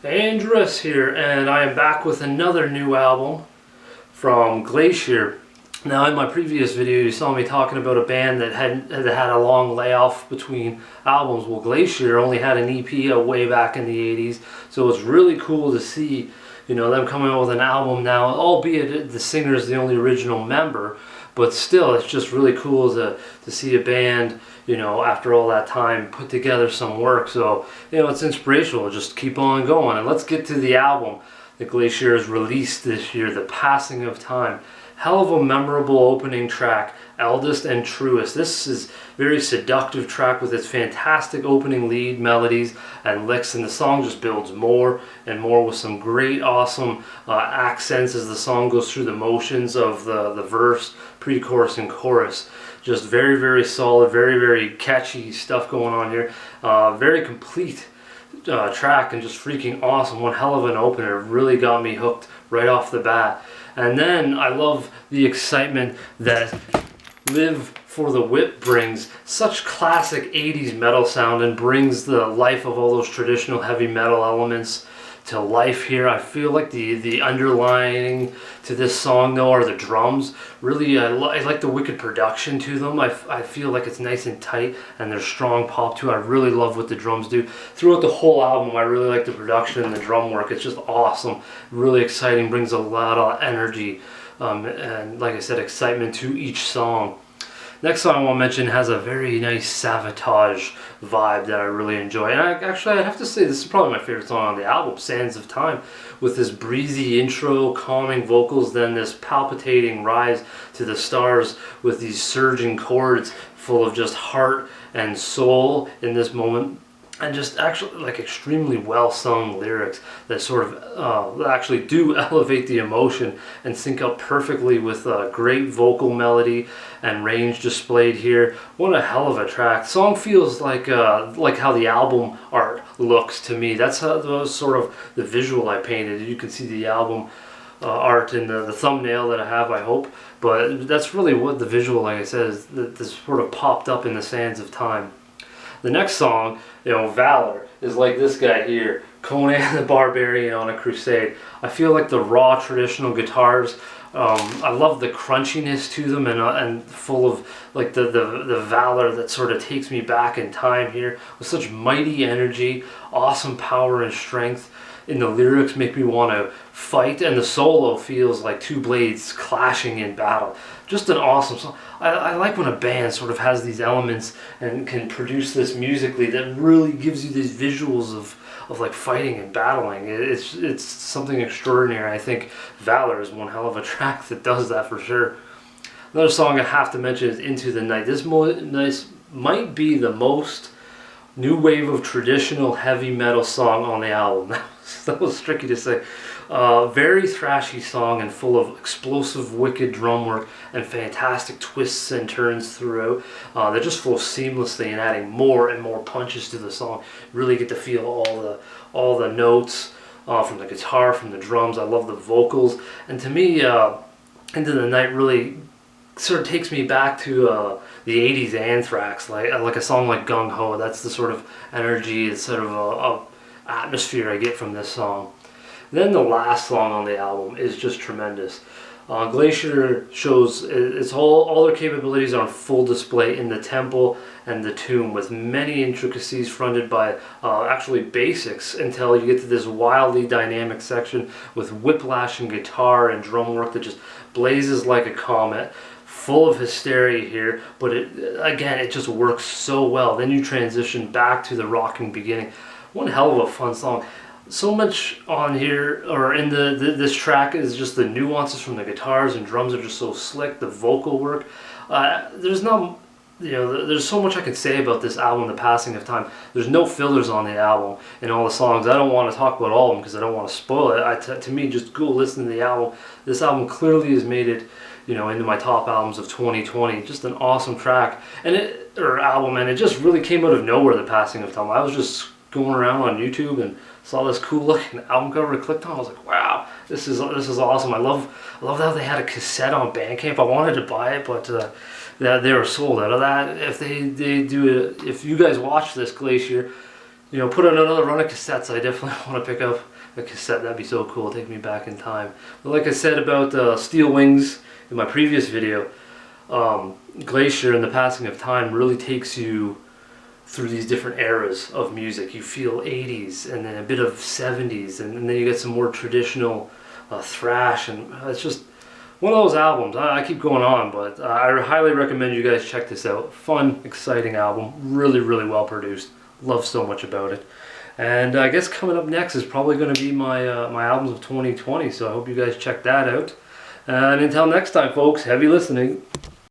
Hey, Truest here, and I am back with another new album from Glacier. Now, in my previous video, you saw me talking about a band that had a long layoff between albums. Well, Glacier only had an EP way back in the 80s, so it's really cool to see, them coming out with an album now, albeit the singer is the only original member, but still, it's just really cool to see a band, after all that time, put together some work. So, it's inspirational. Just keep on going. And let's get to the album that Glacier has released this year, The Passing of Time. Hell of a memorable opening track, Eldest and Truest. This is a very seductive track with its fantastic opening lead melodies and licks, and the song just builds more and more with some great, awesome accents as the song goes through the motions of the verse, pre-chorus, and chorus. Just very, very solid, very, very catchy stuff going on here. Very complete track and just freaking awesome. One hell of an opener. Really got me hooked right off the bat. And then I love the excitement that Live for the Whip brings. Such classic 80s metal sound, and brings the life of all those traditional heavy metal elements to life here. I feel like the underlying to this song though are the drums. Really, I like the wicked production to them. I feel like it's nice and tight, and there's strong pop too. I really love what the drums do. Throughout the whole album, I really like the production and the drum work. It's just awesome. Really exciting, brings a lot of energy and, like I said, excitement to each song. Next song I want to mention has a very nice Sabotage vibe that I really enjoy. And I'd have to say this is probably my favorite song on the album, Sands of Time, with this breezy intro, calming vocals, then this palpitating rise to the stars with these surging chords full of just heart and soul in this moment. And just actually like extremely well sung lyrics that sort of actually do elevate the emotion and sync up perfectly with great vocal melody and range displayed here. What a hell of a track. The song feels like how the album art looks to me. That's how sort of the visual I painted. You can see the album art in the thumbnail that I have, I hope. But that's really what the visual, like I said, is this sort of popped up in the Sands of Time. The next song, Valor, is like this guy here, Conan the Barbarian on a crusade. I feel like the raw traditional guitars, I love the crunchiness to them, and full of like the valor that sort of takes me back in time here with such mighty energy, awesome power and strength. In the lyrics make me want to fight, and the solo feels like two blades clashing in battle. Just an awesome song. I like when a band sort of has these elements and can produce this musically that really gives you these visuals of like fighting and battling. It's something extraordinary. I think Valor is one hell of a track that does that for sure. Another song I have to mention is Into the Night. This might be the most new wave of traditional heavy metal song on the album. That was tricky to say. Very thrashy song and full of explosive, wicked drum work and fantastic twists and turns throughout. That just flow seamlessly and adding more and more punches to the song. Really get to feel all the notes from the guitar, from the drums. I love the vocals, and to me, Into the Night really sort of takes me back to the 80s Anthrax, like a song like Gung Ho. That's the sort of energy, it's sort of a atmosphere I get from this song. Then the last song on the album is just tremendous. Glacier shows its all their capabilities on full display in the temple and the tomb, with many intricacies fronted by actually basics, until you get to this wildly dynamic section with whiplash and guitar and drum work that just blazes like a comet. Full of hysteria here, but it just works so well. Then you transition back to the rocking beginning. One hell of a fun song. So much on here, or in this track, is just the nuances from the guitars and drums are just so slick. The vocal work, there's so much I can say about this album, The Passing of Time. There's no fillers on the album in all the songs. I don't want to talk about all of them because I don't want to spoil it. To me, just go listen to the album. This album clearly has made it, into my top albums of 2020. Just an awesome track and it just really came out of nowhere. The Passing of Time. I was just going around on YouTube and saw this cool looking album cover, clicked on. I was like, wow, this is awesome. I love how they had a cassette on Bandcamp. I wanted to buy it, but they were sold out of that. If they do it, if you guys watch this, Glacier, you know, put on another run of cassettes, I definitely want to pick up a cassette. That'd be so cool. Take me back in time. But like I said about Steel Wings in my previous video, Glacier and the Passing of Time really takes you through these different eras of music. You feel 80s and then a bit of 70s, and then you get some more traditional thrash, and it's just one of those albums. I keep going on, but I highly recommend you guys check this out. Fun, exciting album. Really, really well produced. Love so much about it. And I guess coming up next is probably going to be my my albums of 2020, so I hope you guys check that out. And until next time, folks, heavy listening.